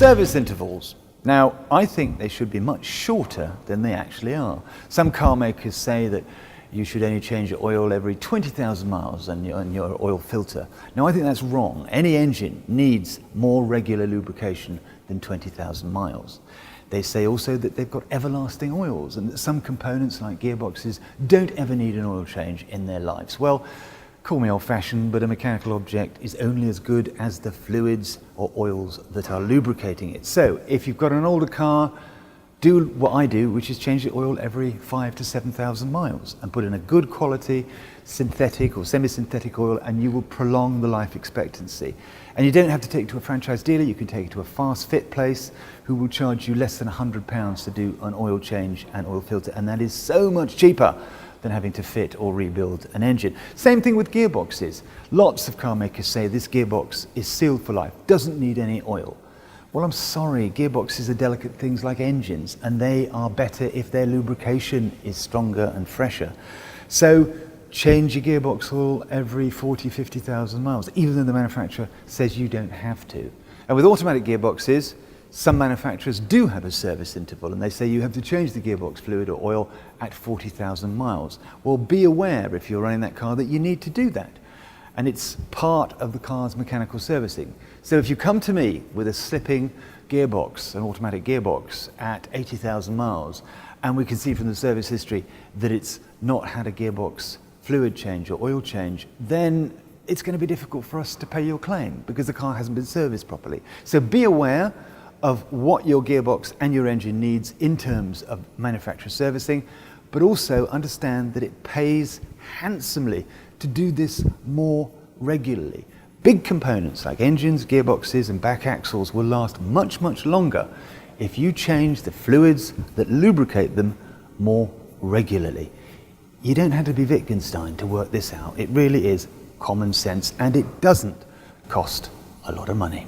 Service intervals. Now, I think they should be much shorter than they actually are. Some car makers say that you should only change your oil every 20,000 miles on your oil filter. Now, I think that's wrong. Any engine needs more regular lubrication than 20,000 miles. They say also that they've got everlasting oils and that some components like gearboxes don't ever need an oil change in their lives. Well, call me old-fashioned, but a mechanical object is only as good as the fluids or oils that are lubricating it. So if you've got an older car, do what I do, which is change the oil every 5,000 to 7,000 miles and put in a good quality synthetic or semi-synthetic oil, and you will prolong the life expectancy. And you don't have to take it to a franchise dealer, you can take it to a fast fit place who will charge you less than £100 to do an oil change and oil filter, and that is so much cheaper than having to fit or rebuild an engine. Same thing with gearboxes. Lots of car makers say this gearbox is sealed for life, doesn't need any oil. Well, I'm sorry, gearboxes are delicate things like engines, and they are better if their lubrication is stronger and fresher. So change your gearbox oil every 40, 50,000 miles, even though the manufacturer says you don't have to. And with automatic gearboxes, some manufacturers do have a service interval, and they say you have to change the gearbox fluid or oil at 40,000 miles. Well, be aware if you're running that car that you need to do that. And it's part of the car's mechanical servicing. So if you come to me with a slipping gearbox, an automatic gearbox at 80,000 miles, and we can see from the service history that it's not had a gearbox fluid change or oil change, then it's going to be difficult for us to pay your claim because the car hasn't been serviced properly. So be aware of what your gearbox and your engine needs in terms of manufacturer servicing, but also understand that it pays handsomely to do this more regularly. Big components like engines, gearboxes and back axles will last much, much longer if you change the fluids that lubricate them more regularly. You don't have to be Wittgenstein to work this out. It really is common sense, and it doesn't cost a lot of money.